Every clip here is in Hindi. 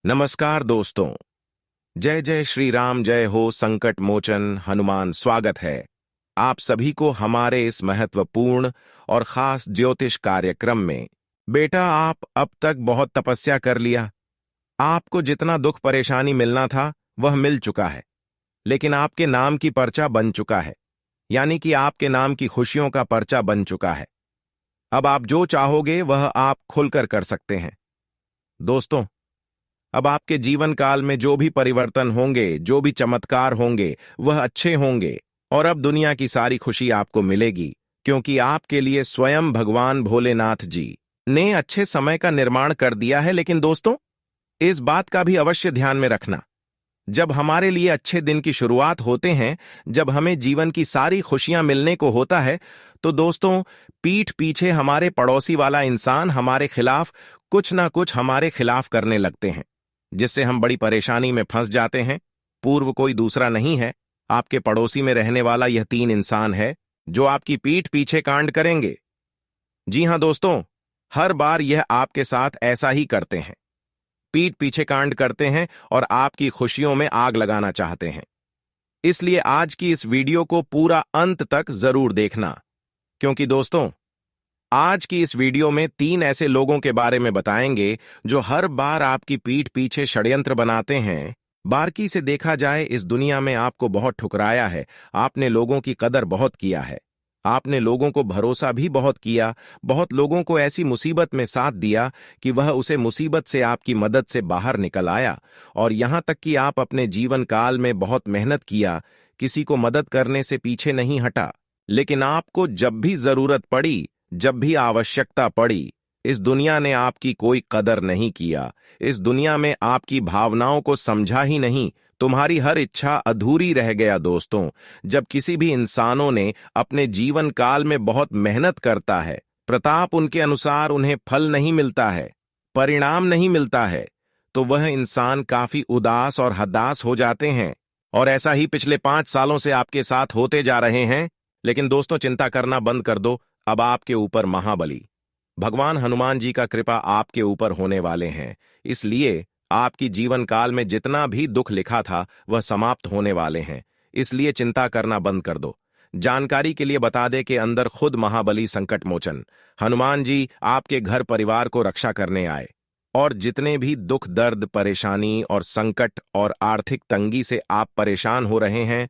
नमस्कार दोस्तों। जय जय श्री राम, जय हो संकट मोचन हनुमान। स्वागत है आप सभी को हमारे इस महत्वपूर्ण और खास ज्योतिष कार्यक्रम में। बेटा, आप अब तक बहुत तपस्या कर लिया। आपको जितना दुख परेशानी मिलना था वह मिल चुका है, लेकिन आपके नाम की पर्चा बन चुका है, यानी कि आपके नाम की खुशियों का पर्चा बन चुका है। अब आप जो चाहोगे वह आप खुलकर कर सकते हैं। दोस्तों, अब आपके जीवन काल में जो भी परिवर्तन होंगे, जो भी चमत्कार होंगे, वह अच्छे होंगे और अब दुनिया की सारी खुशी आपको मिलेगी, क्योंकि आपके लिए स्वयं भगवान भोलेनाथ जी ने अच्छे समय का निर्माण कर दिया है। लेकिन दोस्तों, इस बात का भी अवश्य ध्यान में रखना, जब हमारे लिए अच्छे दिन की शुरुआत होते हैं, जब हमें जीवन की सारी खुशियां मिलने को होता है, तो दोस्तों, पीठ पीछे हमारे पड़ोसी वाला इंसान हमारे खिलाफ कुछ ना कुछ हमारे खिलाफ करने लगते हैं, जिससे हम बड़ी परेशानी में फंस जाते हैं। पूर्व कोई दूसरा नहीं है, आपके पड़ोसी में रहने वाला यह 3 इंसान है जो आपकी पीठ पीछे कांड करेंगे। जी हां दोस्तों, हर बार यह आपके साथ ऐसा ही करते हैं, पीठ पीछे कांड करते हैं और आपकी खुशियों में आग लगाना चाहते हैं। इसलिए आज की इस वीडियो को पूरा अंत तक जरूर देखना, क्योंकि दोस्तों, आज की इस वीडियो में 3 ऐसे लोगों के बारे में बताएंगे जो हर बार आपकी पीठ पीछे षड्यंत्र बनाते हैं। बारीकी से देखा जाए, इस दुनिया में आपको बहुत ठुकराया है, आपने लोगों की कदर बहुत किया है, आपने लोगों को भरोसा भी बहुत किया, बहुत लोगों को ऐसी मुसीबत में साथ दिया कि वह उसे मुसीबत से आपकी मदद से बाहर निकल आया, और यहां तक कि आप अपने जीवन काल में बहुत मेहनत किया, किसी को मदद करने से पीछे नहीं हटा। लेकिन आपको जब भी जरूरत पड़ी, जब भी आवश्यकता पड़ी, इस दुनिया ने आपकी कोई कदर नहीं किया, इस दुनिया में आपकी भावनाओं को समझा ही नहीं, तुम्हारी हर इच्छा अधूरी रह गया। दोस्तों, जब किसी भी इंसानों ने अपने जीवन काल में बहुत मेहनत करता है, प्रताप उनके अनुसार उन्हें फल नहीं मिलता है, परिणाम नहीं मिलता है, तो वह इंसान काफी उदास और हताश हो जाते हैं। और ऐसा ही पिछले 5 सालों से आपके साथ होते जा रहे हैं। लेकिन दोस्तों, चिंता करना बंद कर दो। अब आपके ऊपर महाबली भगवान हनुमान जी का कृपा आपके ऊपर होने वाले हैं, इसलिए आपकी जीवन काल में जितना भी दुख लिखा था वह समाप्त होने वाले हैं। इसलिए चिंता करना बंद कर दो। जानकारी के लिए बता दे कि अंदर खुद महाबली संकट मोचन हनुमान जी आपके घर परिवार को रक्षा करने आए, और जितने भी दुख, दर्द, परेशानी और संकट और आर्थिक तंगी से आप परेशान हो रहे हैं,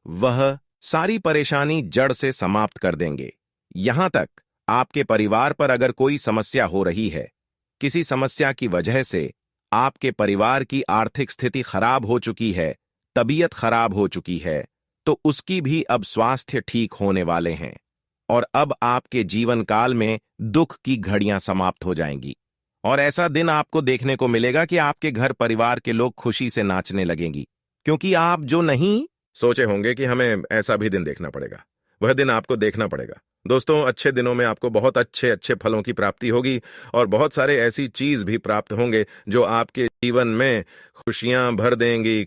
वह सारी परेशानी जड़ से समाप्त कर देंगे। यहां तक आपके परिवार पर अगर कोई समस्या हो रही है, किसी समस्या की वजह से आपके परिवार की आर्थिक स्थिति खराब हो चुकी है, तबीयत खराब हो चुकी है, तो उसकी भी अब स्वास्थ्य ठीक होने वाले हैं, और अब आपके जीवन काल में दुख की घड़ियां समाप्त हो जाएंगी। और ऐसा दिन आपको देखने को मिलेगा कि आपके घर परिवार के लोग खुशी से नाचने लगेंगी, क्योंकि आप जो नहीं सोचे होंगे कि हमें ऐसा भी दिन देखना पड़ेगा, वह दिन आपको देखना पड़ेगा। दोस्तों, अच्छे दिनों में आपको बहुत अच्छे अच्छे फलों की प्राप्ति होगी, और बहुत सारे ऐसी चीज भी प्राप्त होंगे जो आपके जीवन में खुशियां भर देंगी।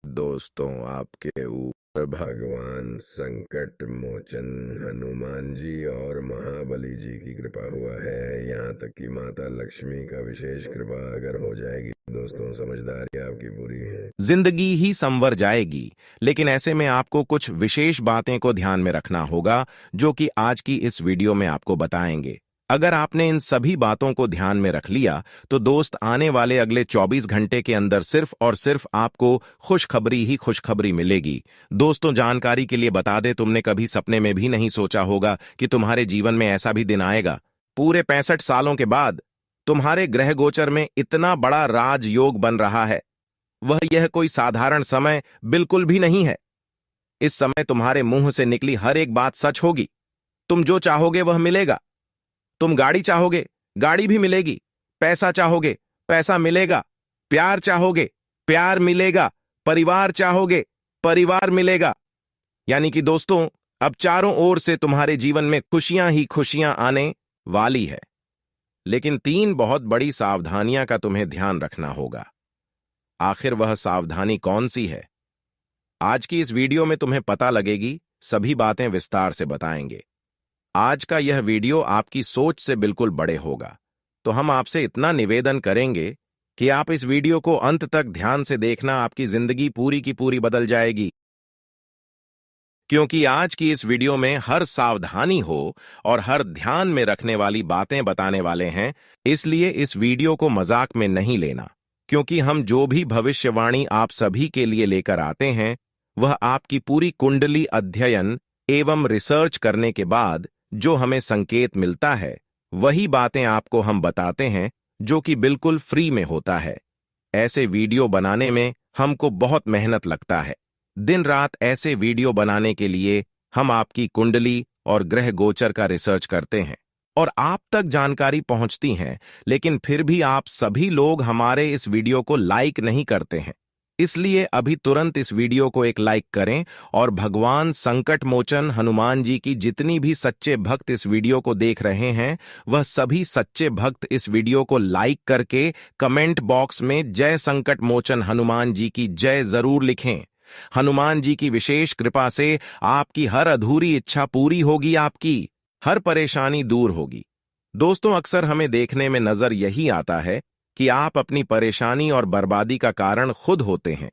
दोस्तों, आपके ऊपर भगवान संकट मोचन हनुमान जी और महाबली जी की कृपा हुआ है। यहाँ तक कि माता लक्ष्मी का विशेष कृपा अगर हो जाएगी दोस्तों, समझदारी आपकी पूरी है, जिंदगी ही संवर जाएगी। लेकिन ऐसे में आपको कुछ विशेष बातें को ध्यान में रखना होगा, जो कि आज की इस वीडियो में आपको बताएंगे। अगर आपने इन सभी बातों को ध्यान में रख लिया, तो दोस्त, आने वाले अगले 24 घंटे के अंदर सिर्फ और सिर्फ आपको खुशखबरी ही खुशखबरी मिलेगी। दोस्तों, जानकारी के लिए बता दे, तुमने कभी सपने में भी नहीं सोचा होगा कि तुम्हारे जीवन में ऐसा भी दिन आएगा। पूरे 65 सालों के बाद तुम्हारे ग्रह गोचर में इतना बड़ा राजयोग बन रहा है। यह कोई साधारण समय बिल्कुल भी नहीं है। इस समय तुम्हारे मुंह से निकली हर एक बात सच होगी। तुम जो चाहोगे वह मिलेगा। तुम गाड़ी चाहोगे, गाड़ी भी मिलेगी। पैसा चाहोगे, पैसा मिलेगा। प्यार चाहोगे, प्यार मिलेगा। परिवार चाहोगे, परिवार मिलेगा। यानी कि दोस्तों, अब चारों ओर से तुम्हारे जीवन में खुशियां ही खुशियां आने वाली है। लेकिन 3 बहुत बड़ी सावधानियां का तुम्हें ध्यान रखना होगा। आखिर वह सावधानी कौन सी है? आज की इस वीडियो में तुम्हें पता लगेगी, सभी बातें विस्तार से बताएंगे। आज का यह वीडियो आपकी सोच से बिल्कुल बड़े होगा, तो हम आपसे इतना निवेदन करेंगे कि आप इस वीडियो को अंत तक ध्यान से देखना, आपकी जिंदगी पूरी की पूरी बदल जाएगी। क्योंकि आज की इस वीडियो में हर सावधानी हो और हर ध्यान में रखने वाली बातें बताने वाले हैं, इसलिए इस वीडियो को मजाक में नहीं लेना। क्योंकि हम जो भी भविष्यवाणी आप सभी के लिए लेकर आते हैं, वह आपकी पूरी कुंडली अध्ययन एवं रिसर्च करने के बाद जो हमें संकेत मिलता है, वही बातें आपको हम बताते हैं, जो कि बिल्कुल फ्री में होता है। ऐसे वीडियो बनाने में हमको बहुत मेहनत लगता है। दिन रात ऐसे वीडियो बनाने के लिए हम आपकी कुंडली और ग्रह गोचर का रिसर्च करते हैं और आप तक जानकारी पहुंचती हैं, लेकिन फिर भी आप सभी लोग हमारे इस वीडियो को लाइक नहीं करते हैं। इसलिए अभी तुरंत इस वीडियो को एक लाइक करें और भगवान संकट मोचन हनुमान जी की जितनी भी सच्चे भक्त इस वीडियो को देख रहे हैं, वह सभी सच्चे भक्त इस वीडियो को लाइक करके कमेंट बॉक्स में जय संकट मोचन हनुमान जी की जय जरूर लिखें। हनुमान जी की विशेष कृपा से आपकी हर अधूरी इच्छा पूरी होगी, आपकी हर परेशानी दूर होगी। दोस्तों, अक्सर हमें देखने में नजर यही आता है कि आप अपनी परेशानी और बर्बादी का कारण खुद होते हैं।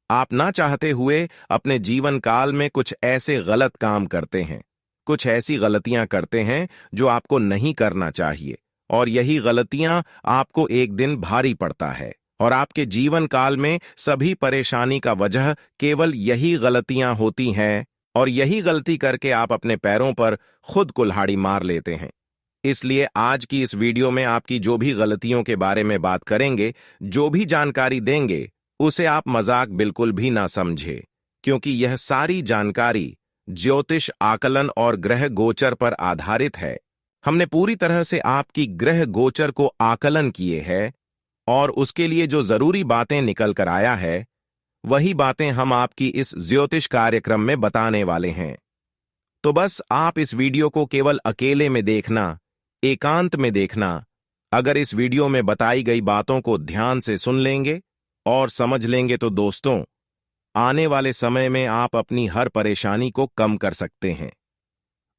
आप ना चाहते हुए अपने जीवन काल में कुछ ऐसे गलत काम करते हैं, कुछ ऐसी गलतियां करते हैं जो आपको नहीं करना चाहिए, और यही गलतियां आपको एक दिन भारी पड़ता है। और आपके जीवन काल में सभी परेशानी का वजह केवल यही गलतियां होती हैं, और यही गलती करके आप अपने पैरों पर खुद कुल्हाड़ी मार लेते हैं। इसलिए आज की इस वीडियो में आपकी जो भी गलतियों के बारे में बात करेंगे, जो भी जानकारी देंगे, उसे आप मजाक बिल्कुल भी ना समझे, क्योंकि यह सारी जानकारी ज्योतिष आकलन और ग्रह गोचर पर आधारित है। हमने पूरी तरह से आपकी ग्रह गोचर को आकलन किए हैं और उसके लिए जो जरूरी बातें निकल कर आया है, वही बातें हम आपकी इस ज्योतिष कार्यक्रम में बताने वाले हैं। तो बस आप इस वीडियो को केवल अकेले में देखना, एकांत में देखना। अगर इस वीडियो में बताई गई बातों को ध्यान से सुन लेंगे और समझ लेंगे तो दोस्तों, आने वाले समय में आप अपनी हर परेशानी को कम कर सकते हैं।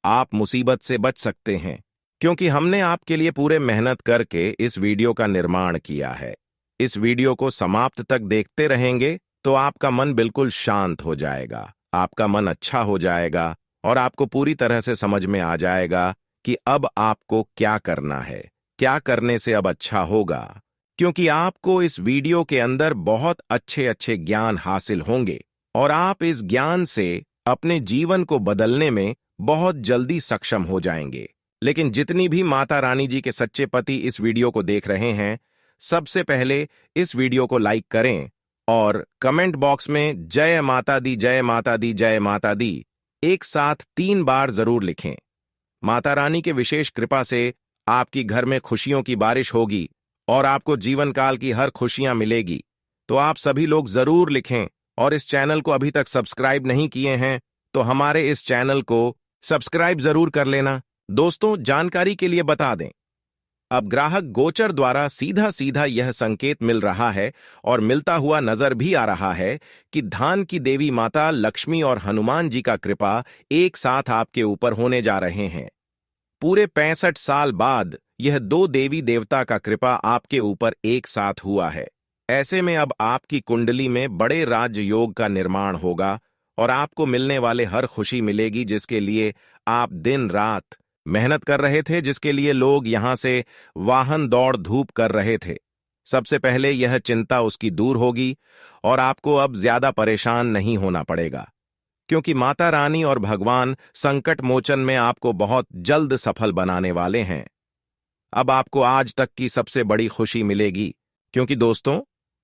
आप मुसीबत से बच सकते हैं, क्योंकि हमने आपके लिए पूरे मेहनत करके इस वीडियो का निर्माण किया है। इस वीडियो को समाप्त तक देखते रहेंगे तो आपका मन बिल्कुल शांत हो जाएगा, आपका मन अच्छा हो जाएगा और आपको पूरी तरह से समझ में आ जाएगा कि अब आपको क्या करना है, क्या करने से अब अच्छा होगा। क्योंकि आपको इस वीडियो के अंदर बहुत अच्छे अच्छे ज्ञान हासिल होंगे और आप इस ज्ञान से अपने जीवन को बदलने में बहुत जल्दी सक्षम हो जाएंगे। लेकिन जितनी भी माता रानी जी के सच्चे पति इस वीडियो को देख रहे हैं, सबसे पहले इस वीडियो को लाइक करें और कमेंट बॉक्स में जय माता दी, जय माता दी, जय माता दी एक साथ 3 बार जरूर लिखें। माता रानी के विशेष कृपा से आपकी घर में खुशियों की बारिश होगी और आपको जीवन काल की हर खुशियां मिलेगी। तो आप सभी लोग जरूर लिखें, और इस चैनल को अभी तक सब्सक्राइब नहीं किए हैं तो हमारे इस चैनल को सब्सक्राइब जरूर कर लेना। दोस्तों, जानकारी के लिए बता दें, अब ग्राहक गोचर द्वारा सीधा सीधा यह संकेत मिल रहा है और मिलता हुआ नजर भी आ रहा है कि धान की देवी माता लक्ष्मी और हनुमान जी का कृपा एक साथ आपके ऊपर होने जा रहे हैं। पूरे 65 साल बाद यह 2 देवी देवता का कृपा आपके ऊपर एक साथ हुआ है। ऐसे में अब आपकी कुंडली में बड़े राजयोग का निर्माण होगा और आपको मिलने वाले हर खुशी मिलेगी, जिसके लिए आप दिन रात मेहनत कर रहे थे, जिसके लिए लोग यहां से वाहन दौड़ धूप कर रहे थे। सबसे पहले यह चिंता उसकी दूर होगी और आपको अब ज्यादा परेशान नहीं होना पड़ेगा, क्योंकि माता रानी और भगवान संकट मोचन में आपको बहुत जल्द सफल बनाने वाले हैं। अब आपको आज तक की सबसे बड़ी खुशी मिलेगी, क्योंकि दोस्तों,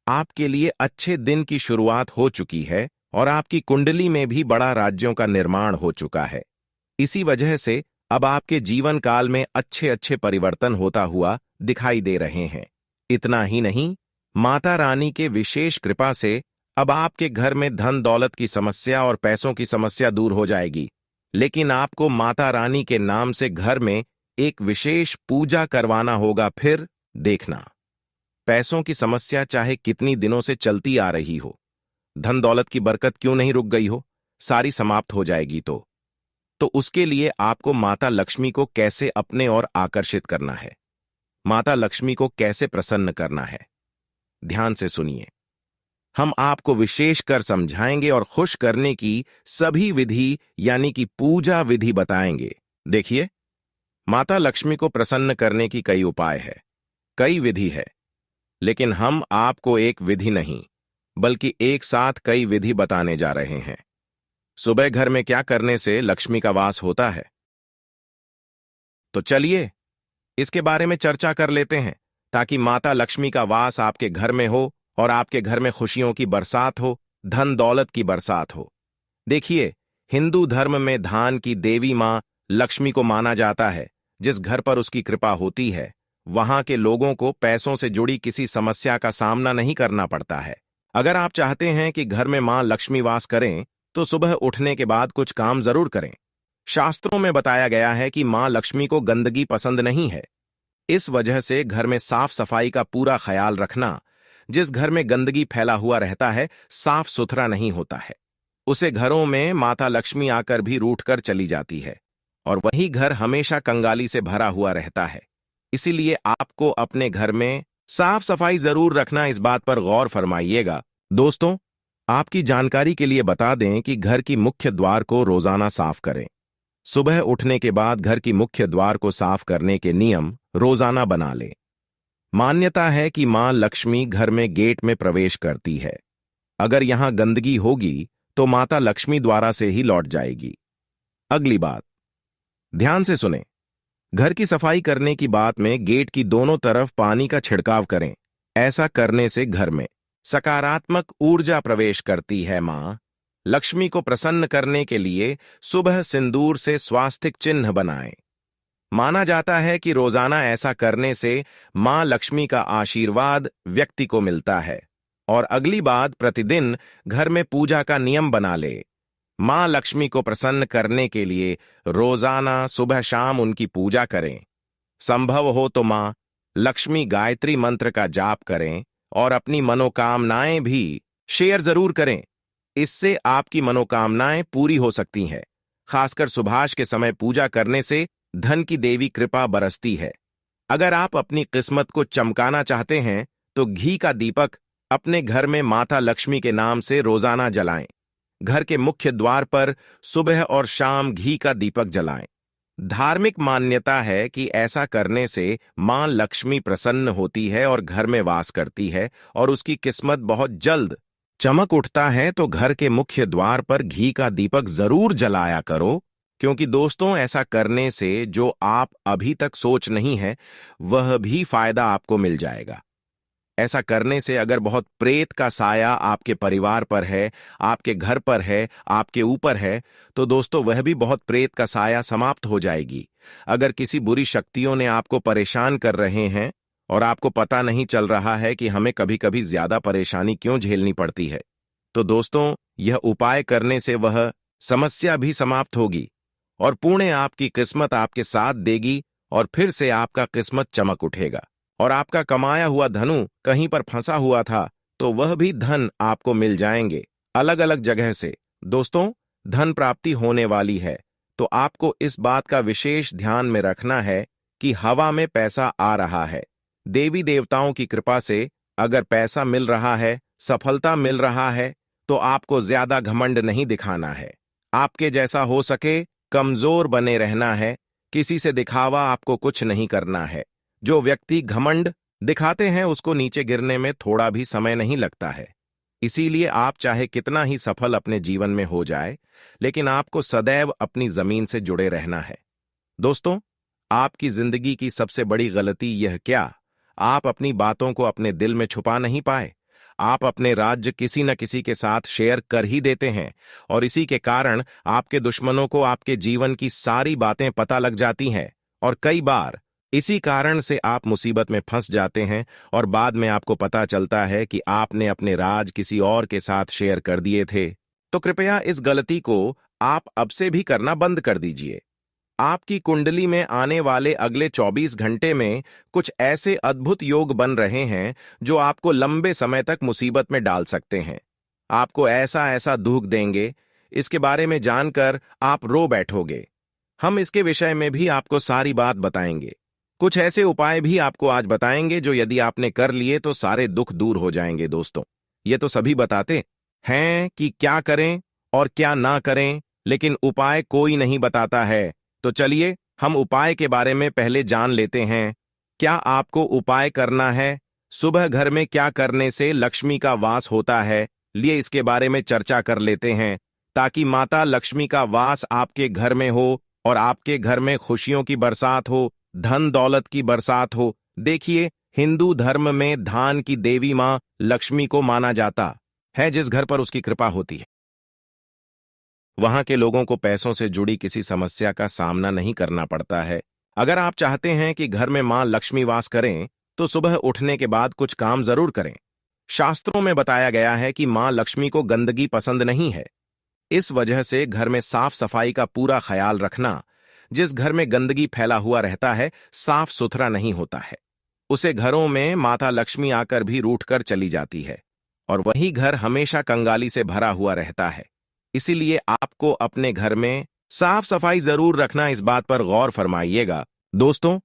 आपके लिए अच्छे दिन की शुरुआत हो चुकी है और आपकी कुंडली में भी बड़ा राज्यों का निर्माण हो चुका है। इसी वजह से अब आपके जीवन काल में अच्छे अच्छे परिवर्तन होता हुआ दिखाई दे रहे हैं। इतना ही नहीं, माता रानी के विशेष कृपा से अब आपके घर में धन दौलत की समस्या और पैसों की समस्या दूर हो जाएगी। लेकिन आपको माता रानी के नाम से घर में एक विशेष पूजा करवाना होगा। फिर देखना, पैसों की समस्या चाहे कितनी दिनों से चलती आ रही हो, धन दौलत की बरकत क्यों नहीं रुक गई हो, सारी समाप्त हो जाएगी। तो उसके लिए आपको माता लक्ष्मी को कैसे अपने ओर आकर्षित करना है, माता लक्ष्मी को कैसे प्रसन्न करना है, ध्यान से सुनिए। हम आपको विशेष कर समझाएंगे और खुश करने की सभी विधि यानी कि पूजा विधि बताएंगे। देखिए, माता लक्ष्मी को प्रसन्न करने की कई उपाय है, कई विधि है, लेकिन हम आपको एक विधि नहीं बल्कि एक साथ कई विधि बताने जा रहे हैं। सुबह घर में क्या करने से लक्ष्मी का वास होता है, तो चलिए इसके बारे में चर्चा कर लेते हैं, ताकि माता लक्ष्मी का वास आपके घर में हो और आपके घर में खुशियों की बरसात हो, धन दौलत की बरसात हो। देखिए, हिंदू धर्म में धान की देवी मां लक्ष्मी को माना जाता है। जिस घर पर उसकी कृपा होती है, वहां के लोगों को पैसों से जुड़ी किसी समस्या का सामना नहीं करना पड़ता है। अगर आप चाहते हैं कि घर में मां लक्ष्मी वास करें, तो सुबह उठने के बाद कुछ काम जरूर करें। शास्त्रों में बताया गया है कि मां लक्ष्मी को गंदगी पसंद नहीं है। इस वजह से घर में साफ सफाई का पूरा ख्याल रखना। जिस घर में गंदगी फैला हुआ रहता है, साफ सुथरा नहीं होता है, उसे घरों में माता लक्ष्मी आकर भी रूठ कर चली जाती है और वही घर हमेशा कंगाली से भरा हुआ रहता है। इसीलिए आपको अपने घर में साफ सफाई जरूर रखना, इस बात पर गौर फरमाइएगा। दोस्तों, आपकी जानकारी के लिए बता दें कि घर की मुख्य द्वार को रोजाना साफ करें। सुबह उठने के बाद घर की मुख्य द्वार को साफ करने के नियम रोजाना बना लें। मान्यता है कि मां लक्ष्मी घर में गेट में प्रवेश करती है। अगर यहां गंदगी होगी तो माता लक्ष्मी द्वारा से ही लौट जाएगी। अगली बात, ध्यान से सुने। घर की सफाई करने की बात में गेट की दोनों तरफ पानी का छिड़काव करें। ऐसा करने से घर में सकारात्मक ऊर्जा प्रवेश करती है। मां लक्ष्मी को प्रसन्न करने के लिए सुबह सिंदूर से स्वास्तिक चिन्ह बनाएं। माना जाता है कि रोजाना ऐसा करने से मां लक्ष्मी का आशीर्वाद व्यक्ति को मिलता है। और अगली बात, प्रतिदिन घर में पूजा का नियम बना ले। मां लक्ष्मी को प्रसन्न करने के लिए रोजाना सुबह शाम उनकी पूजा करें। संभव हो तो मां लक्ष्मी गायत्री मंत्र का जाप करें और अपनी मनोकामनाएं भी शेयर जरूर करें। इससे आपकी मनोकामनाएं पूरी हो सकती हैं। खासकर सुभाष के समय पूजा करने से धन की देवी कृपा बरसती है। अगर आप अपनी किस्मत को चमकाना चाहते हैं, तो घी का दीपक अपने घर में माता लक्ष्मी के नाम से रोजाना जलाएं। घर के मुख्य द्वार पर सुबह और शाम घी का दीपक जलाएं। धार्मिक मान्यता है कि ऐसा करने से मां लक्ष्मी प्रसन्न होती है और घर में वास करती है और उसकी किस्मत बहुत जल्द चमक उठता है। तो घर के मुख्य द्वार पर घी का दीपक जरूर जलाया करो, क्योंकि दोस्तों, ऐसा करने से जो आप अभी तक सोच नहीं है, वह भी फायदा आपको मिल जाएगा। ऐसा करने से अगर बहुत प्रेत का साया आपके परिवार पर है, आपके घर पर है, आपके ऊपर है, तो दोस्तों वह भी बहुत प्रेत का साया समाप्त हो जाएगी। अगर किसी बुरी शक्तियों ने आपको परेशान कर रहे हैं और आपको पता नहीं चल रहा है कि हमें कभी कभी ज्यादा परेशानी क्यों झेलनी पड़ती है, तो दोस्तों यह उपाय करने से वह समस्या भी समाप्त होगी और पुणे आपकी किस्मत आपके साथ देगी और फिर से आपका किस्मत चमक उठेगा और आपका कमाया हुआ धनु कहीं पर फंसा हुआ था तो वह भी धन आपको मिल जाएंगे अलग अलग जगह से। दोस्तों, धन प्राप्ति होने वाली है, तो आपको इस बात का विशेष ध्यान में रखना है कि हवा में पैसा आ रहा है। देवी देवताओं की कृपा से अगर पैसा मिल रहा है, सफलता मिल रहा है, तो आपको ज्यादा घमंड नहीं दिखाना है। आपके जैसा हो सके कमजोर बने रहना है। किसी से दिखावा आपको कुछ नहीं करना है। जो व्यक्ति घमंड दिखाते हैं उसको नीचे गिरने में थोड़ा भी समय नहीं लगता है। इसीलिए आप चाहे कितना ही सफल अपने जीवन में हो जाए, लेकिन आपको सदैव अपनी जमीन से जुड़े रहना है। दोस्तों, आपकी जिंदगी की सबसे बड़ी गलती यह क्या, आप अपनी बातों को अपने दिल में छुपा नहीं पाए। आप अपने राज्य किसी न किसी के साथ शेयर कर ही देते हैं और इसी के कारण आपके दुश्मनों को आपके जीवन की सारी बातें पता लग जाती हैं और कई बार इसी कारण से आप मुसीबत में फंस जाते हैं और बाद में आपको पता चलता है कि आपने अपने राज किसी और के साथ शेयर कर दिए थे। तो कृपया इस गलती को आप अब से भी करना बंद कर दीजिए। आपकी कुंडली में आने वाले अगले 24 घंटे में कुछ ऐसे अद्भुत योग बन रहे हैं जो आपको लंबे समय तक मुसीबत में डाल सकते हैं। आपको ऐसा ऐसा दुख देंगे, इसके बारे में जानकर आप रो बैठोगे। हम इसके विषय में भी आपको सारी बात बताएंगे। कुछ ऐसे उपाय भी आपको आज बताएंगे जो यदि आपने कर लिए तो सारे दुख दूर हो जाएंगे। दोस्तों, ये तो सभी बताते हैं कि क्या करें और क्या ना करें, लेकिन उपाय कोई नहीं बताता है। तो चलिए हम उपाय के बारे में पहले जान लेते हैं। क्या आपको उपाय करना है? सुबह घर में क्या करने से लक्ष्मी का वास होता है, लिए इसके बारे में चर्चा कर लेते हैं, ताकि माता लक्ष्मी का वास आपके घर में हो और आपके घर में खुशियों की बरसात हो, धन दौलत की बरसात हो। देखिए, हिंदू धर्म में धान की देवी मां लक्ष्मी को माना जाता है। जिस घर पर उसकी कृपा होती है, वहां के लोगों को पैसों से जुड़ी किसी समस्या का सामना नहीं करना पड़ता है। अगर आप चाहते हैं कि घर में मां लक्ष्मी वास करें, तो सुबह उठने के बाद कुछ काम जरूर करें। शास्त्रों में बताया गया है कि मां लक्ष्मी को गंदगी पसंद नहीं है। इस वजह से घर में साफ सफाई का पूरा ख्याल रखना। जिस घर में गंदगी फैला हुआ रहता है, साफ सुथरा नहीं होता है, उसे घरों में माता लक्ष्मी आकर भी रूठकर चली जाती है और वही घर हमेशा कंगाली से भरा हुआ रहता है। इसीलिए आपको अपने घर में साफ सफाई जरूर रखना, इस बात पर गौर फरमाइएगा। दोस्तों,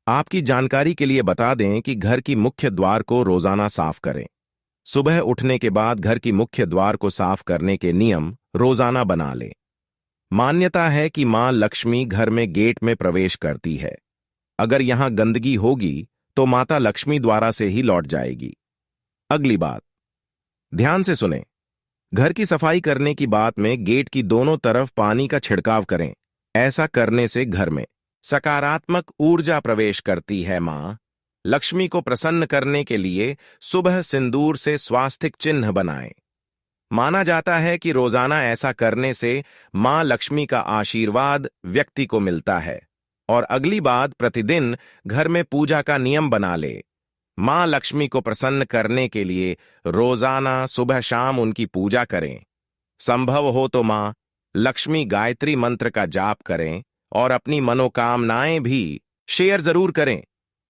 आपकी जानकारी के लिए बता दें कि घर की मुख्य द्वार को रोजाना साफ करें। सुबह उठने के बाद घर की मुख्य द्वार को साफ करने के नियम रोजाना बना लें। मान्यता है कि मां लक्ष्मी घर में गेट में प्रवेश करती है। अगर यहां गंदगी होगी तो माता लक्ष्मी द्वारा से ही लौट जाएगी। अगली बात ध्यान से सुने। घर की सफाई करने की बात में गेट की दोनों तरफ पानी का छिड़काव करें। ऐसा करने से घर में सकारात्मक ऊर्जा प्रवेश करती है। मां लक्ष्मी को प्रसन्न करने के लिए सुबह सिंदूर से स्वास्तिक चिन्ह बनाएं। माना जाता है कि रोजाना ऐसा करने से मां लक्ष्मी का आशीर्वाद व्यक्ति को मिलता है। और अगली बात, प्रतिदिन घर में पूजा का नियम बना ले। मां लक्ष्मी को प्रसन्न करने के लिए रोजाना सुबह शाम उनकी पूजा करें। संभव हो तो मां लक्ष्मी गायत्री मंत्र का जाप करें और अपनी मनोकामनाएं भी शेयर जरूर करें।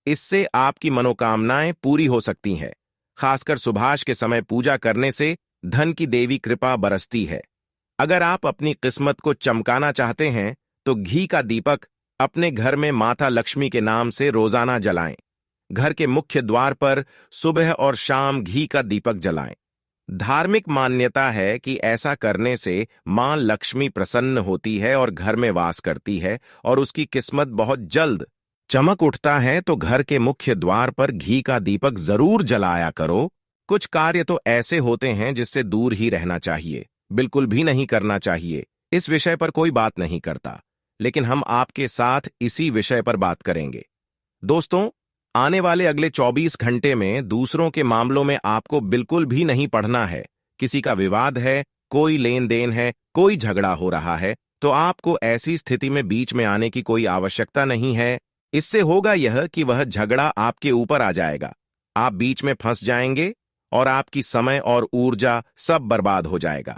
इससे आपकी मनोकामनाएं पूरी हो सकती हैं। खासकर सुबह के समय पूजा करने से धन की देवी कृपा बरसती है। अगर आप अपनी किस्मत को चमकाना चाहते हैं तो घी का दीपक अपने घर में माता लक्ष्मी के नाम से रोजाना जलाएं। घर के मुख्य द्वार पर सुबह और शाम घी का दीपक जलाएं। धार्मिक मान्यता है कि ऐसा करने से मां लक्ष्मी प्रसन्न होती है और घर में वास करती है और उसकी किस्मत बहुत जल्द चमक उठता है। तो घर के मुख्य द्वार पर घी का दीपक जरूर जलाया करो। कुछ कार्य तो ऐसे होते हैं जिससे दूर ही रहना चाहिए, बिल्कुल भी नहीं करना चाहिए। इस विषय पर कोई बात नहीं करता, लेकिन हम आपके साथ इसी विषय पर बात करेंगे। दोस्तों, आने वाले अगले 24 घंटे में दूसरों के मामलों में आपको बिल्कुल भी नहीं पढ़ना है। किसी का विवाद है, कोई लेन देन है, कोई झगड़ा हो रहा है, तो आपको ऐसी स्थिति में बीच में आने की कोई आवश्यकता नहीं है। इससे होगा यह कि वह झगड़ा आपके ऊपर आ जाएगा, आप बीच में फंस जाएंगे और आपकी समय और ऊर्जा सब बर्बाद हो जाएगा।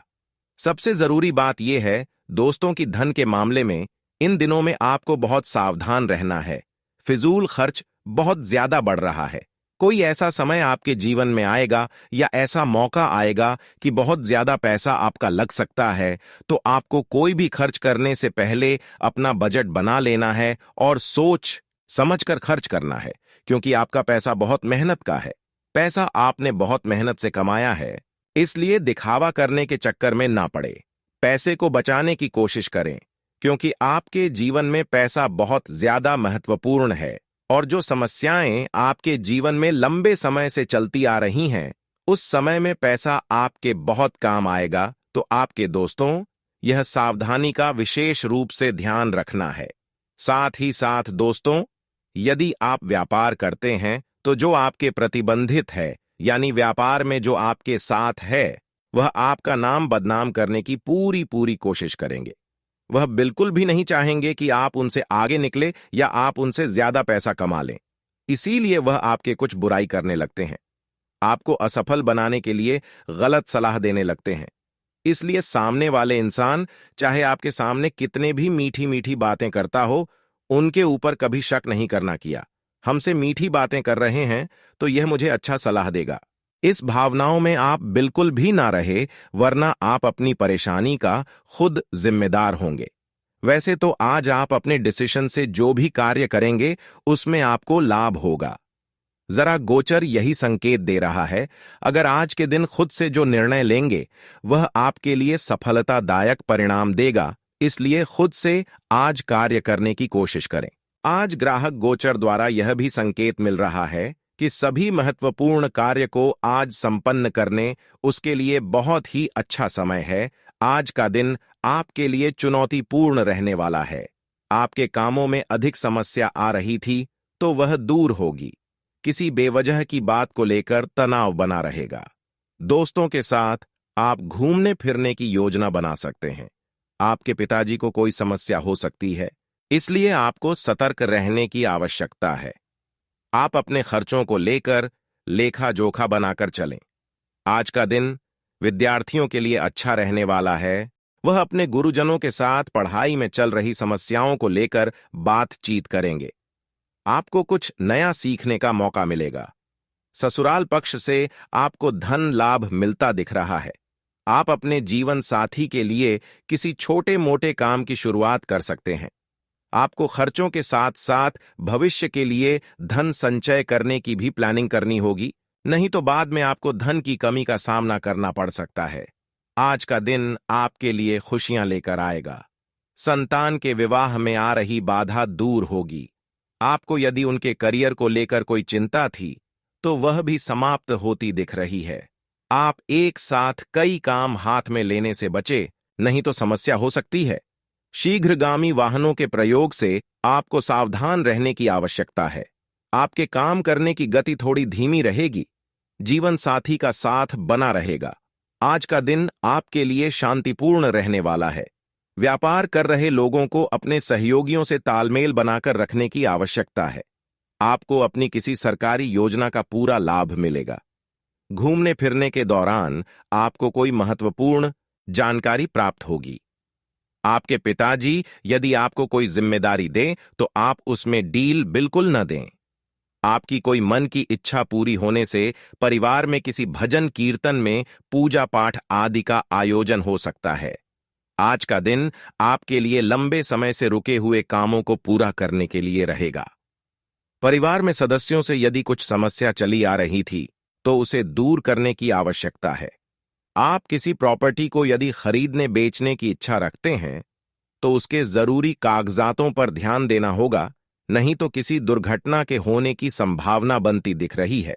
सबसे जरूरी बात यह है दोस्तों कि धन के मामले में इन दिनों में आपको बहुत सावधान रहना है। फिजूल खर्च बहुत ज्यादा बढ़ रहा है। कोई ऐसा समय आपके जीवन में आएगा या ऐसा मौका आएगा कि बहुत ज्यादा पैसा आपका लग सकता है। तो आपको कोई भी खर्च करने से पहले अपना बजट बना लेना है और सोच समझकर खर्च करना है, क्योंकि आपका पैसा बहुत मेहनत का है। पैसा आपने बहुत मेहनत से कमाया है, इसलिए दिखावा करने के चक्कर में ना पड़े। पैसे को बचाने की कोशिश करें, क्योंकि आपके जीवन में पैसा बहुत ज्यादा महत्वपूर्ण है और जो समस्याएं आपके जीवन में लंबे समय से चलती आ रही हैं, उस समय में पैसा आपके बहुत काम आएगा। तो आपके दोस्तों, यह सावधानी का विशेष रूप से ध्यान रखना है। साथ ही साथ दोस्तों, यदि आप व्यापार करते हैं तो जो आपके प्रतिबंधित है, यानी व्यापार में जो आपके साथ है, वह आपका नाम बदनाम करने की पूरी कोशिश करेंगे। वह बिल्कुल भी नहीं चाहेंगे कि आप उनसे आगे निकले या आप उनसे ज्यादा पैसा कमा लें। इसीलिए वह आपके कुछ बुराई करने लगते हैं, आपको असफल बनाने के लिए गलत सलाह देने लगते हैं। इसलिए सामने वाले इंसान चाहे आपके सामने कितने भी मीठी मीठी बातें करता हो, उनके ऊपर कभी शक नहीं करना किया। हमसे मीठी बातें कर रहे हैं तो यह मुझे अच्छा सलाह देगा। इस भावनाओं में आप बिल्कुल भी ना रहे, वरना आप अपनी परेशानी का खुद जिम्मेदार होंगे। वैसे तो आज आप अपने डिसीजन से जो भी कार्य करेंगे उसमें आपको लाभ होगा। जरा गोचर यही संकेत दे रहा है, अगर आज के दिन खुद से जो निर्णय लेंगे वह आपके लिए सफलतादायक परिणाम देगा, इसलिए खुद से आज कार्य करने की कोशिश करें। आज ग्राहक गोचर द्वारा यह भी संकेत मिल रहा है कि सभी महत्वपूर्ण कार्य को आज संपन्न करने उसके लिए बहुत ही अच्छा समय है। आज का दिन आपके लिए चुनौतीपूर्ण रहने वाला है। आपके कामों में अधिक समस्या आ रही थी तो वह दूर होगी। किसी बेवजह की बात को लेकर तनाव बना रहेगा। दोस्तों के साथ आप घूमने फिरने की योजना बना सकते हैं। आपके पिताजी को कोई समस्या हो सकती है, इसलिए आपको सतर्क रहने की आवश्यकता है। आप अपने खर्चों को लेकर लेखा जोखा बनाकर चलें। आज का दिन विद्यार्थियों के लिए अच्छा रहने वाला है। वह अपने गुरुजनों के साथ पढ़ाई में चल रही समस्याओं को लेकर बातचीत करेंगे। आपको कुछ नया सीखने का मौका मिलेगा। ससुराल पक्ष से आपको धन लाभ मिलता दिख रहा है। आप अपने जीवन साथी के लिए किसी छोटे मोटे काम की शुरुआत कर सकते हैं। आपको खर्चों के साथ साथ भविष्य के लिए धन संचय करने की भी प्लानिंग करनी होगी, नहीं तो बाद में आपको धन की कमी का सामना करना पड़ सकता है। आज का दिन आपके लिए खुशियां लेकर आएगा। संतान के विवाह में आ रही बाधा दूर होगी। आपको यदि उनके करियर को लेकर कोई चिंता थी तो वह भी समाप्त होती दिख रही है। आप एक साथ कई काम हाथ में लेने से बचे, नहीं तो समस्या हो सकती है। शीघ्रगामी वाहनों के प्रयोग से आपको सावधान रहने की आवश्यकता है। आपके काम करने की गति थोड़ी धीमी रहेगी। जीवन साथी का साथ बना रहेगा। आज का दिन आपके लिए शांतिपूर्ण रहने वाला है। व्यापार कर रहे लोगों को अपने सहयोगियों से तालमेल बनाकर रखने की आवश्यकता है। आपको अपनी किसी सरकारी योजना का पूरा लाभ मिलेगा। घूमने फिरने के दौरान आपको कोई महत्वपूर्ण जानकारी प्राप्त होगी। आपके पिताजी यदि आपको कोई जिम्मेदारी दें तो आप उसमें डील बिल्कुल न दें। आपकी कोई मन की इच्छा पूरी होने से परिवार में किसी भजन कीर्तन में पूजा पाठ आदि का आयोजन हो सकता है। आज का दिन आपके लिए लंबे समय से रुके हुए कामों को पूरा करने के लिए रहेगा। परिवार में सदस्यों से यदि कुछ समस्या चली आ रही थी तो उसे दूर करने की आवश्यकता है। आप किसी प्रॉपर्टी को यदि खरीदने बेचने की इच्छा रखते हैं तो उसके जरूरी कागजातों पर ध्यान देना होगा, नहीं तो किसी दुर्घटना के होने की संभावना बनती दिख रही है।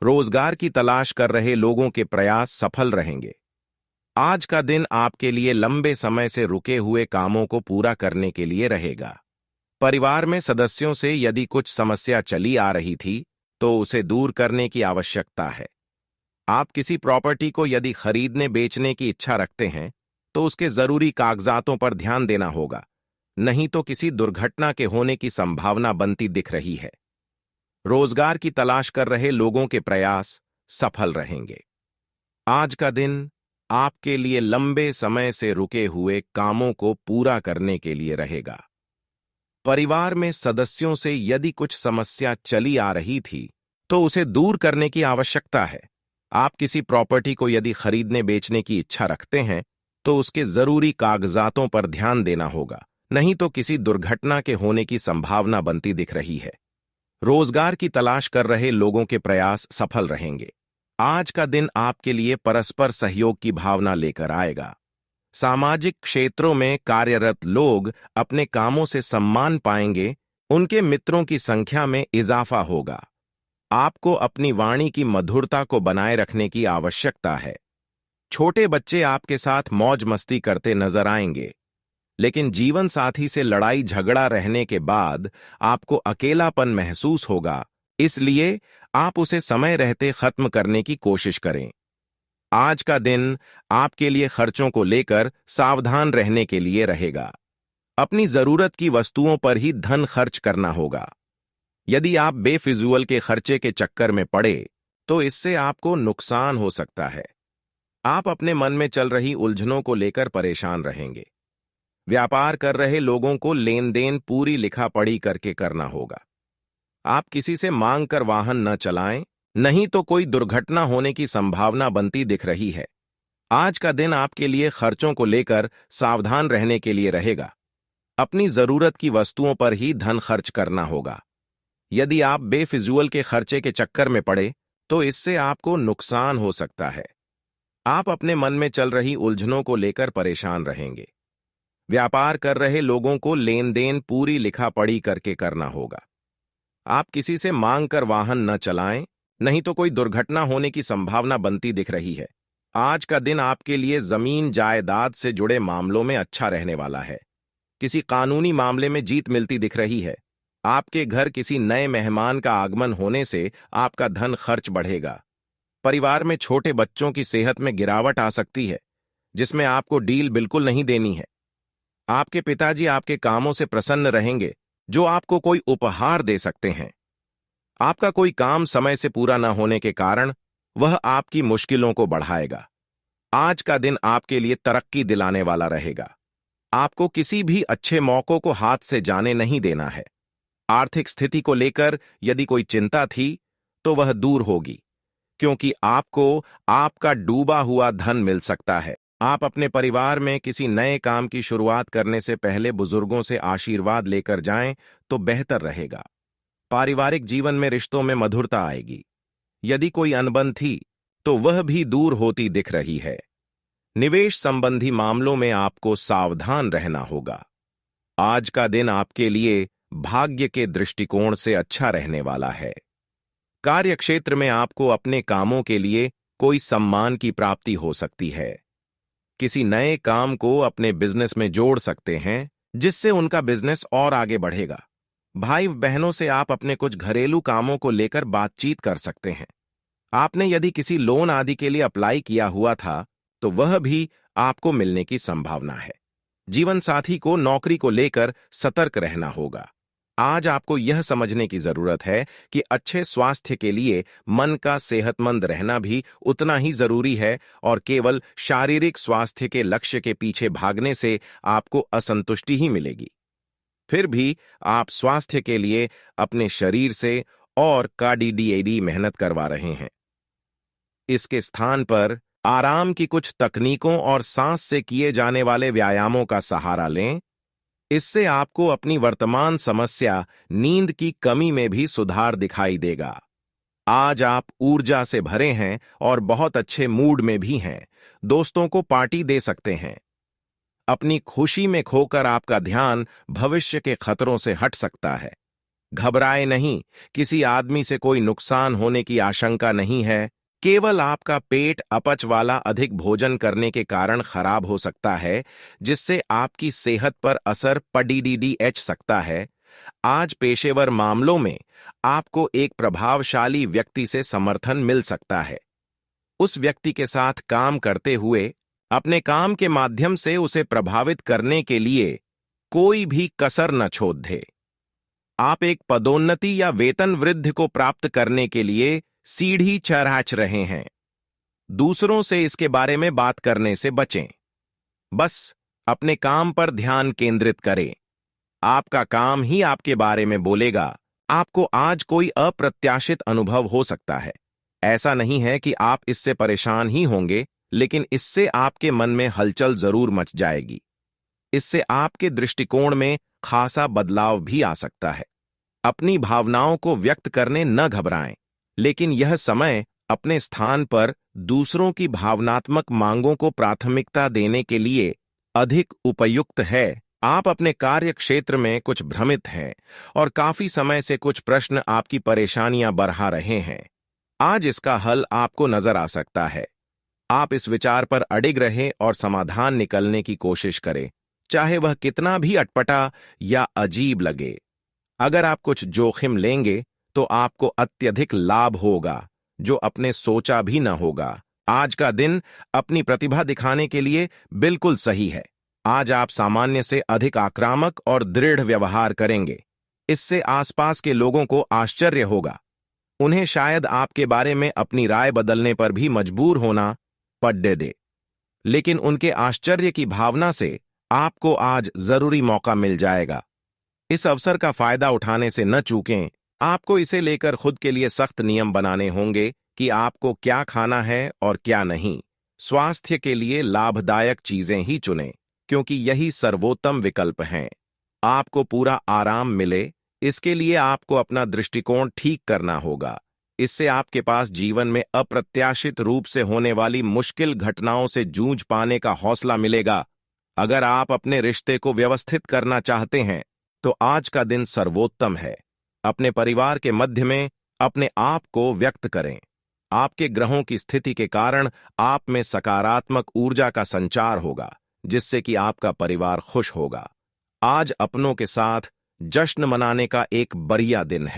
रोजगार की तलाश कर रहे लोगों के प्रयास सफल रहेंगे। आज का दिन आपके लिए लंबे समय से रुके हुए कामों को पूरा करने के लिए रहेगा। परिवार में सदस्यों से यदि कुछ समस्या चली आ रही थी तो उसे दूर करने की आवश्यकता है। आप किसी प्रॉपर्टी को यदि खरीदने बेचने की इच्छा रखते हैं तो उसके जरूरी कागजातों पर ध्यान देना होगा, नहीं तो किसी दुर्घटना के होने की संभावना बनती दिख रही है। रोजगार की तलाश कर रहे लोगों के प्रयास सफल रहेंगे। आज का दिन आपके लिए लंबे समय से रुके हुए कामों को पूरा करने के लिए रहेगा। परिवार में सदस्यों से यदि कुछ समस्या चली आ रही थी तो उसे दूर करने की आवश्यकता है। आप किसी प्रॉपर्टी को यदि खरीदने बेचने की इच्छा रखते हैं तो उसके जरूरी कागजातों पर ध्यान देना होगा, नहीं तो किसी दुर्घटना के होने की संभावना बनती दिख रही है। रोजगार की तलाश कर रहे लोगों के प्रयास सफल रहेंगे। आज का दिन आपके लिए परस्पर सहयोग की भावना लेकर आएगा। सामाजिक क्षेत्रों में कार्यरत लोग अपने कामों से सम्मान पाएंगे। उनके मित्रों की संख्या में इजाफा होगा। आपको अपनी वाणी की मधुरता को बनाए रखने की आवश्यकता है। छोटे बच्चे आपके साथ मौज मस्ती करते नजर आएंगे, लेकिन जीवन साथी से लड़ाई झगड़ा रहने के बाद आपको अकेलापन महसूस होगा, इसलिए आप उसे समय रहते खत्म करने की कोशिश करें। आज का दिन आपके लिए खर्चों को लेकर सावधान रहने के लिए रहेगा। अपनी जरूरत की वस्तुओं पर ही धन खर्च करना होगा। यदि आप बेफिजूल के खर्चे के चक्कर में पड़े तो इससे आपको नुकसान हो सकता है। आप अपने मन में चल रही उलझनों को लेकर परेशान रहेंगे। व्यापार कर रहे लोगों को लेन देन पूरी लिखा पढ़ी करके करना होगा। आप किसी से मांग कर वाहन न चलाएं, नहीं तो कोई दुर्घटना होने की संभावना बनती दिख रही है। आज का दिन आपके लिए खर्चों को लेकर सावधान रहने के लिए रहेगा। अपनी जरूरत की वस्तुओं पर ही धन खर्च करना होगा। यदि आप बेफिजूल के खर्चे के चक्कर में पड़े तो इससे आपको नुकसान हो सकता है। आप अपने मन में चल रही उलझनों को लेकर परेशान रहेंगे। व्यापार कर रहे लोगों को लेन देन पूरी लिखा पढ़ी करके करना होगा। आप किसी से मांग कर वाहन न चलाएं, नहीं तो कोई दुर्घटना होने की संभावना बनती दिख रही है। आज का दिन आपके लिए जमीन जायदाद से जुड़े मामलों में अच्छा रहने वाला है। किसी कानूनी मामले में जीत मिलती दिख रही है। आपके घर किसी नए मेहमान का आगमन होने से आपका धन खर्च बढ़ेगा। परिवार में छोटे बच्चों की सेहत में गिरावट आ सकती है, जिसमें आपको डील बिल्कुल नहीं देनी है। आपके पिताजी आपके कामों से प्रसन्न रहेंगे, जो आपको कोई उपहार दे सकते हैं। आपका कोई काम समय से पूरा न होने के कारण वह आपकी मुश्किलों को बढ़ाएगा। आज का दिन आपके लिए तरक्की दिलाने वाला रहेगा। आपको किसी भी अच्छे मौकों को हाथ से जाने नहीं देना है। आर्थिक स्थिति को लेकर यदि कोई चिंता थी तो वह दूर होगी, क्योंकि आपको आपका डूबा हुआ धन मिल सकता है। आप अपने परिवार में किसी नए काम की शुरुआत करने से पहले बुजुर्गों से आशीर्वाद लेकर जाएं तो बेहतर रहेगा। पारिवारिक जीवन में रिश्तों में मधुरता आएगी। यदि कोई अनबन थी तो वह भी दूर होती दिख रही है। निवेश संबंधी मामलों में आपको सावधान रहना होगा। आज का दिन आपके लिए भाग्य के दृष्टिकोण से अच्छा रहने वाला है। कार्यक्षेत्र में आपको अपने कामों के लिए कोई सम्मान की प्राप्ति हो सकती है। किसी नए काम को अपने बिजनेस में जोड़ सकते हैं, जिससे उनका बिजनेस और आगे बढ़ेगा। भाई बहनों से आप अपने कुछ घरेलू कामों को लेकर बातचीत कर सकते हैं। आपने यदि किसी लोन आदि के लिए अप्लाई किया हुआ था तो वह भी आपको मिलने की संभावना है। जीवन साथी को नौकरी को लेकर सतर्क रहना होगा। आज आपको यह समझने की जरूरत है कि अच्छे स्वास्थ्य के लिए मन का सेहतमंद रहना भी उतना ही जरूरी है, और केवल शारीरिक स्वास्थ्य के लक्ष्य के पीछे भागने से आपको असंतुष्टि ही मिलेगी। फिर भी आप स्वास्थ्य के लिए अपने शरीर से और काडीडीएडी मेहनत करवा रहे हैं। इसके स्थान पर आराम की कुछ तकनीकों और सांस से किए जाने वाले व्यायामों का सहारा लें। इससे आपको अपनी वर्तमान समस्या नींद की कमी में भी सुधार दिखाई देगा। आज आप ऊर्जा से भरे हैं और बहुत अच्छे मूड में भी हैं। दोस्तों को पार्टी दे सकते हैं। अपनी खुशी में खोकर आपका ध्यान भविष्य के खतरों से हट सकता है। घबराए नहीं, किसी आदमी से कोई नुकसान होने की आशंका नहीं है। केवल आपका पेट अपच वाला अधिक भोजन करने के कारण खराब हो सकता है, जिससे आपकी सेहत पर असर पड़ीडीएच सकता है। आज पेशेवर मामलों में आपको एक प्रभावशाली व्यक्ति से समर्थन मिल सकता है। उस व्यक्ति के साथ काम करते हुए अपने काम के माध्यम से उसे प्रभावित करने के लिए कोई भी कसर न छोड़ दे। आप एक पदोन्नति या वेतन वृद्धि को प्राप्त करने के लिए सीढ़ी चढ़ रहे हैं। दूसरों से इसके बारे में बात करने से बचें। बस अपने काम पर ध्यान केंद्रित करें। आपका काम ही आपके बारे में बोलेगा। आपको आज कोई अप्रत्याशित अनुभव हो सकता है। ऐसा नहीं है कि आप इससे परेशान ही होंगे, लेकिन इससे आपके मन में हलचल जरूर मच जाएगी। इससे आपके दृष्टिकोण में खासा बदलाव भी आ सकता है। अपनी भावनाओं को व्यक्त करने न घबराएं, लेकिन यह समय अपने स्थान पर दूसरों की भावनात्मक मांगों को प्राथमिकता देने के लिए अधिक उपयुक्त है। आप अपने कार्य क्षेत्र में कुछ भ्रमित हैं और काफी समय से कुछ प्रश्न आपकी परेशानियां बढ़ा रहे हैं। आज इसका हल आपको नजर आ सकता है। आप इस विचार पर अडिग रहें और समाधान निकलने की कोशिश करें, चाहे वह कितना भी अटपटा या अजीब लगे। अगर आप कुछ जोखिम लेंगे तो आपको अत्यधिक लाभ होगा, जो अपने सोचा भी न होगा। आज का दिन अपनी प्रतिभा दिखाने के लिए बिल्कुल सही है। आज आप सामान्य से अधिक आक्रामक और दृढ़ व्यवहार करेंगे। इससे आसपास के लोगों को आश्चर्य होगा। उन्हें शायद आपके बारे में अपनी राय बदलने पर भी मजबूर होना पड़ दे, लेकिन उनके आश्चर्य की भावना से आपको आज जरूरी मौका मिल जाएगा। इस अवसर का फायदा उठाने से न चूकें। आपको इसे लेकर खुद के लिए सख्त नियम बनाने होंगे कि आपको क्या खाना है और क्या नहीं। स्वास्थ्य के लिए लाभदायक चीजें ही चुनें, क्योंकि यही सर्वोत्तम विकल्प हैं। आपको पूरा आराम मिले, इसके लिए आपको अपना दृष्टिकोण ठीक करना होगा। इससे आपके पास जीवन में अप्रत्याशित रूप से होने वाली मुश्किल घटनाओं से जूझ पाने का हौसला मिलेगा। अगर आप अपने रिश्ते को व्यवस्थित करना चाहते हैं, तो आज का दिन सर्वोत्तम है। अपने परिवार के मध्य में अपने आप को व्यक्त करें। आपके ग्रहों की स्थिति के कारण आप में सकारात्मक ऊर्जा का संचार होगा, जिससे कि आपका परिवार खुश होगा। आज अपनों के साथ जश्न मनाने का एक बढ़िया दिन है।